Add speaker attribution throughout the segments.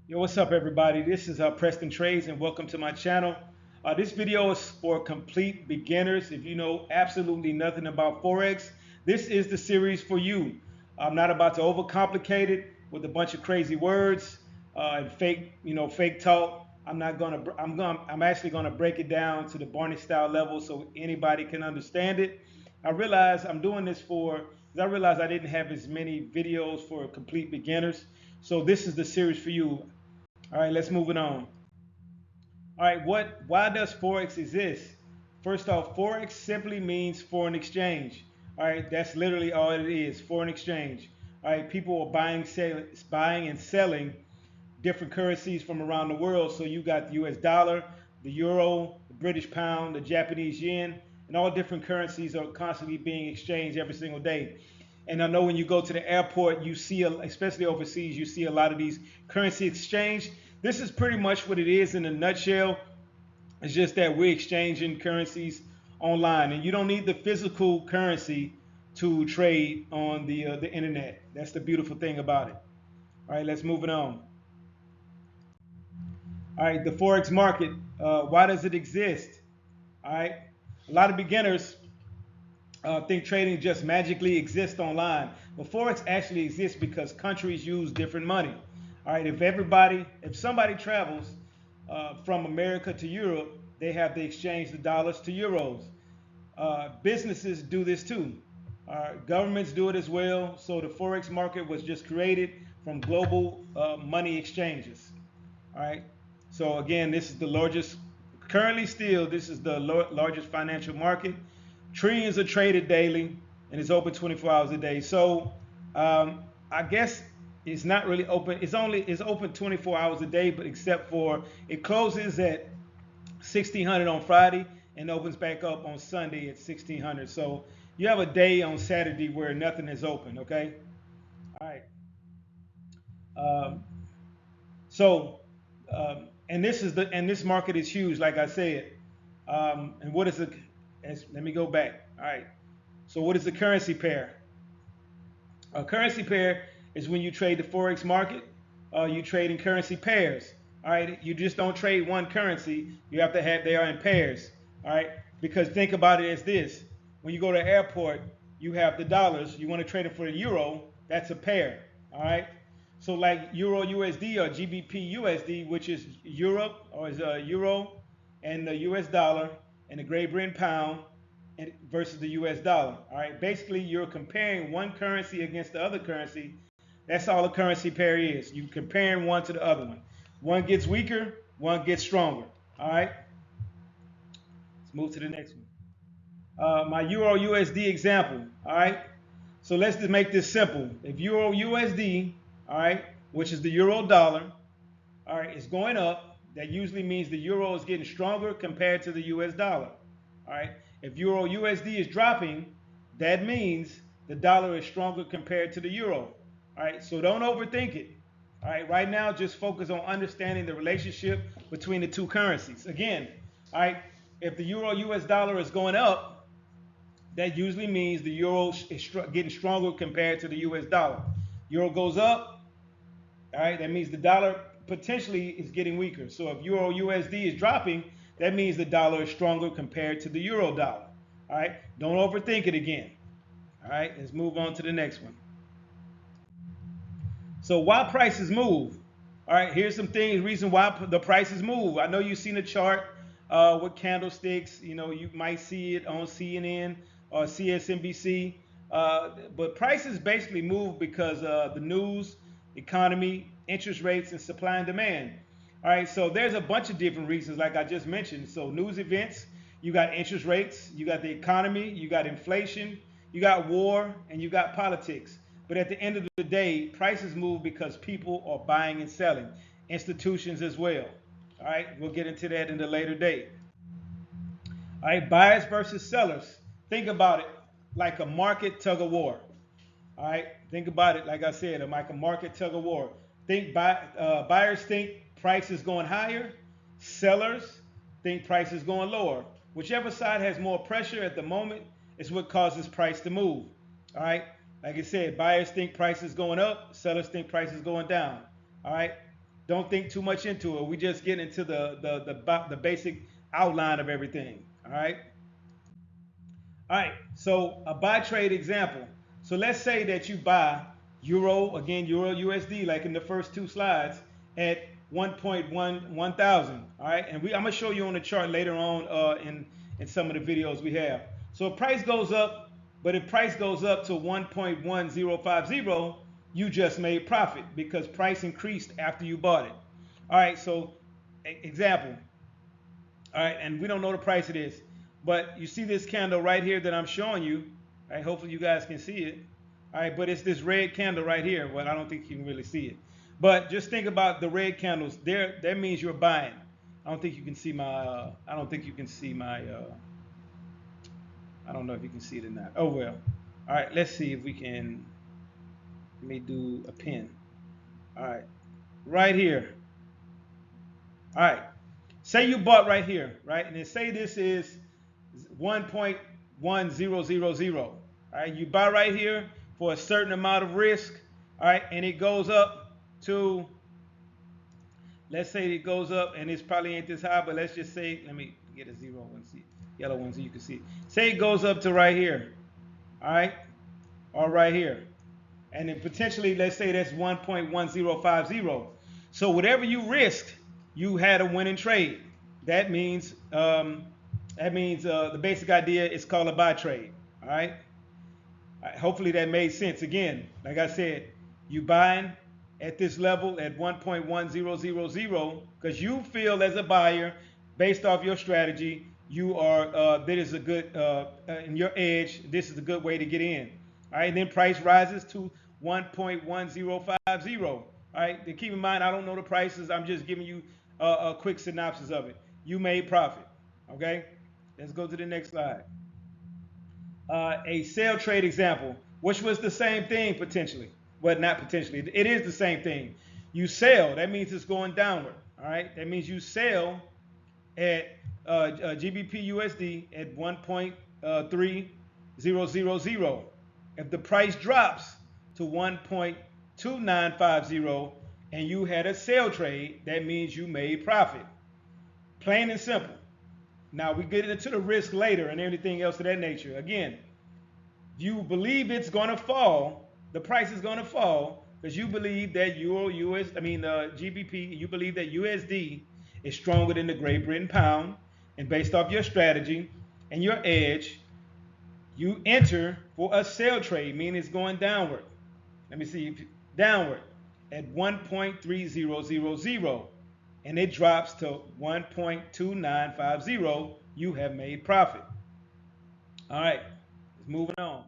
Speaker 1: Yo, what's up, everybody? This is Preston Trades, and welcome to my channel. This video is for complete beginners. If you know absolutely nothing about Forex, this is the series for you. I'm not about to overcomplicate it with a bunch of crazy words and fake talk. I'm actually gonna break it down to the Barney style level so anybody can understand it. I realize I'm doing this because I realized I didn't have as many videos for complete beginners. So this is the series for you. All right, let's move it on. All right, why does Forex exist? First off, Forex simply means foreign exchange. All right, that's literally all it is, foreign exchange. All right, people are buying and selling different currencies from around the world. So you got the US dollar, the euro, the British pound, the Japanese yen, and all different currencies are constantly being exchanged every single day. And I know when you go to the airport, you see, especially overseas, you see a lot of these currency exchange. This is pretty much what it is in a nutshell. It's just that we're exchanging currencies online, and you don't need the physical currency to trade on the internet. That's the beautiful thing about it. All right, let's move it on. All right, the Forex market, why does it exist? All right, a lot of beginners think trading just magically exists online. But Forex actually exists because countries use different money. All right, if somebody travels from America to Europe, they have to exchange the dollars to euros. Businesses do this too. Governments do it as well. So the Forex market was just created from global money exchanges. All right. So again, this is the largest, currently still, this is the largest financial market. Trillions are traded daily, and it's open 24 hours a day. So I guess it's not really open. It's open 24 hours a day, but except for it closes at 1600 on Friday and opens back up on Sunday at 1600. So you have a day on Saturday where nothing is open. Okay. All right. Um, So, and this market is huge, like I said. And what is the? Let me go back. All right. So, what is the currency pair? A currency pair is when you trade the forex market. You trade in currency pairs. All right. You just don't trade one currency. You have to have they are in pairs. All right. Because think about it as this: when you go to the airport, you have the dollars. You want to trade it for the euro. That's a pair. All right. So like Euro USD or GBP USD, which is Europe or is Euro and the US dollar and the Great Britain pound versus the US dollar. All right. Basically, you're comparing one currency against the other currency. That's all a currency pair is. You comparing one to the other one. One gets weaker, one gets stronger. All right. Let's move to the next one. My Euro USD example. All right. So let's just make this simple. If Euro USD, all right, which is the euro dollar, all right, is going up, that usually means the euro is getting stronger compared to the US dollar. All right. If Euro USD is dropping, that means the dollar is stronger compared to the euro. All right. So don't overthink it. All right. Right now, just focus on understanding the relationship between the two currencies. Again, all right, if the euro US dollar is going up, that usually means the euro is getting stronger compared to the US dollar. Euro goes up, all right, that means the dollar potentially is getting weaker. So if Euro USD is dropping, that means the dollar is stronger compared to the Euro dollar. All right, don't overthink it again. All right, let's move on to the next one. So why prices move? All right, here's some things, reason why the prices move. I know you've seen a chart with candlesticks. You know, you might see it on CNN or CSNBC. But prices basically move because the news, economy, interest rates, and supply and demand. All right, so there's a bunch of different reasons, like I just mentioned. So news events, you got interest rates, you got the economy, you got inflation, you got war, and you got politics. But at the end of the day, prices move because people are buying and selling, institutions as well. All right, we'll get into that in a later date. All right, buyers versus sellers. Think about it like a market tug of war. All right, think about it like I said, like a market tug of war. Buyers think price is going higher, sellers think price is going lower. Whichever side has more pressure at the moment is what causes price to move. All right, like I said, buyers think price is going up, sellers think price is going down. All right, Don't think too much into it. We just get into the basic outline of everything. All right. All right. So a buy trade example. So let's say that you buy euro, again euro USD, like in the first two slides, at 1.1 thousand. All right. And I'm gonna show you on the chart later on in some of the videos we have. So if price goes up, but if price goes up to 1.1050, you just made profit because price increased after you bought it. All right, so example. All right, and we don't know the price it is, but you see this candle right here that I'm showing you. All right, hopefully you guys can see it. All right, but it's this red candle right here. Well, I don't think you can really see it, but just think about the red candles. There, that means you're buying. I don't think you can see my. I don't think you can see my. I don't know if you can see it or not. Oh well. All right, let's see if we can. Let me do a pin. All right, right here. All right, say you bought right here, right? And then say this is 1.1000. All right, you buy right here for a certain amount of risk. All right, and it goes up to, let's say it goes up, and it's probably ain't this high, but let's just say, let me get a zero one, see, yellow one so you can see it. Say it goes up to right here, all right, or right here. And then potentially, let's say that's 1.1050. So whatever you risked, you had a winning trade. That means the basic idea is called a buy trade. All right. Hopefully that made sense. Again, like I said, you buying at this level at 1.1000 because you feel as a buyer, based off your strategy, you are that is a good in your edge. This is a good way to get in. All right, and then price rises to 1.1050. All right, and keep in mind, I don't know the prices. I'm just giving you a quick synopsis of it. You made profit. Okay, let's go to the next slide. A sell trade example, which was the same thing potentially. Well, not potentially. It is the same thing. You sell. That means it's going downward. All right, that means you sell at GBP USD at 1.3000. If the price drops to 1.2950 and you had a sell trade, that means you made profit. Plain and simple. Now we get into the risk later and everything else of that nature. Again, you believe it's going to fall, the price is going to fall because you believe that GBP, you believe that USD is stronger than the Great Britain pound, and based off your strategy and your edge, you enter for a sell trade, meaning it's going downward. Let me see, downward at 1.3000, and it drops to 1.2950. You have made profit. All right, let's move on. All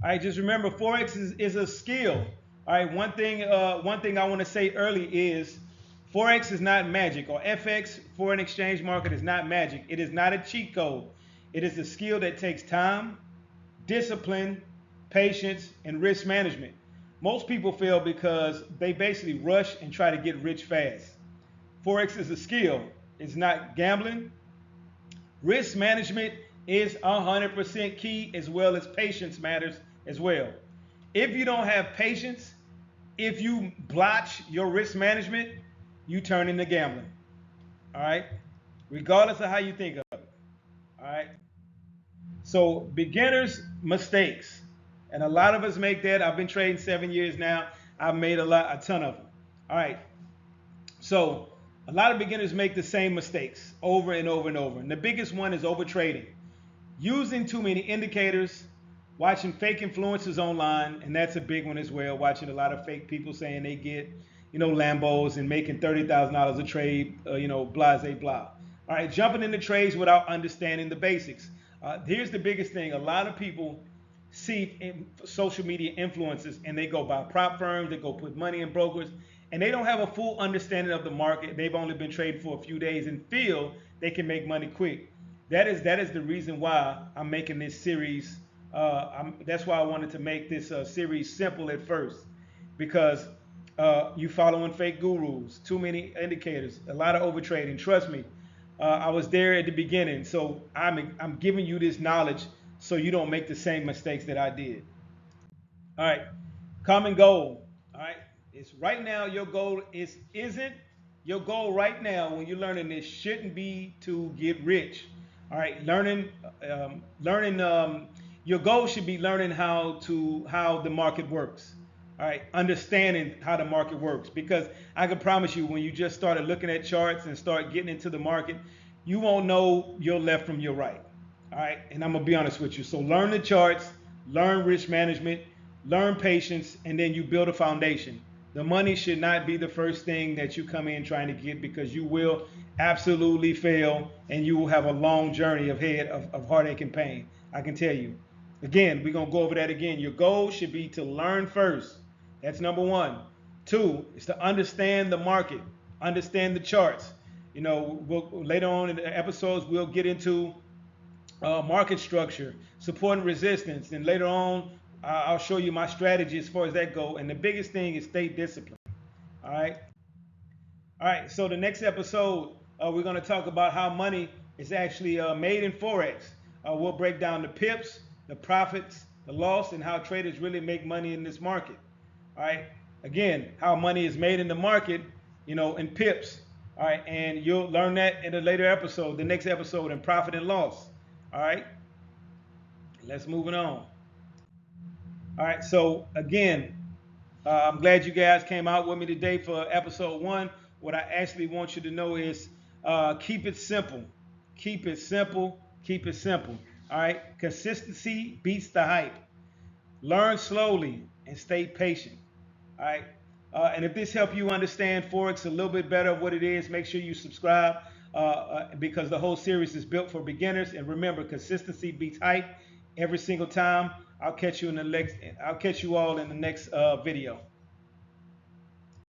Speaker 1: right, just remember, Forex is a skill. All right, one thing I want to say early is Forex is not magic, or FX, foreign exchange market, is not magic. It is not a cheat code. It is a skill that takes time, discipline, patience, and risk management. Most people fail because they basically rush and try to get rich fast. Forex is a skill. It's not gambling. Risk management is 100% key, as well as patience matters as well. If you don't have patience, if you blotch your risk management, you turn into gambling. All right? Regardless of how you think of it. All right? So beginners' mistakes. And a lot of us make that. I've been trading 7 years now. I've made a ton of them. All right. So a lot of beginners make the same mistakes over and over and over. And the biggest one is over trading. Using too many indicators, watching fake influencers online, and that's a big one as well. Watching a lot of fake people saying they get, Lambos and making $30,000 a trade, blah, blah. All right, jumping into trades without understanding the basics. Here's the biggest thing. A lot of people see social media influencers and they go buy prop firms, they go put money in brokers, and they don't have a full understanding of the market. They've only been trading for a few days and feel they can make money quick. That is the reason why I'm making this series. That's why I wanted to make this series simple at first, because you following fake gurus, too many indicators, a lot of overtrading. Trust me, I was there at the beginning, so I'm giving you this knowledge so you don't make the same mistakes that I did. All right, common goal. All right, It's right now your goal isn't your goal right now when you're learning this shouldn't be to get rich. All right, learning. Your goal should be learning how the market works. All right, understanding how the market works, because I can promise you, when you just started looking at charts and start getting into the market, you won't know your left from your right. All right, and I'm gonna be honest with you. So learn the charts, learn risk management, learn patience, and then you build a foundation. The money should not be the first thing that you come in trying to get, because you will absolutely fail and you will have a long journey ahead of heartache and pain. I can tell you. Again, we're gonna go over that again. Your goal should be to learn first. That's number one. Two is to understand the market, understand the charts. Later on in the episodes, we'll get into market structure, support and resistance, and later on, I'll show you my strategy as far as that go. And the biggest thing is stay disciplined. All right. All right. So the next episode, we're going to talk about how money is actually made in Forex. We'll break down the pips, the profits, the loss, and how traders really make money in this market. All right. Again, how money is made in the market, in pips. All right. And you'll learn that in a later episode, the next episode, in profit and loss. All right. Let's move it on. All right. So again, I'm glad you guys came out with me today for episode 1. What I actually want you to know is keep it simple. Keep it simple. Keep it simple. All right. Consistency beats the hype. Learn slowly and stay patient. All right. And if this helped you understand Forex a little bit better, what it is, make sure you subscribe, because the whole series is built for beginners. And remember, consistency beats hype every single time. I'll catch you all in the next video.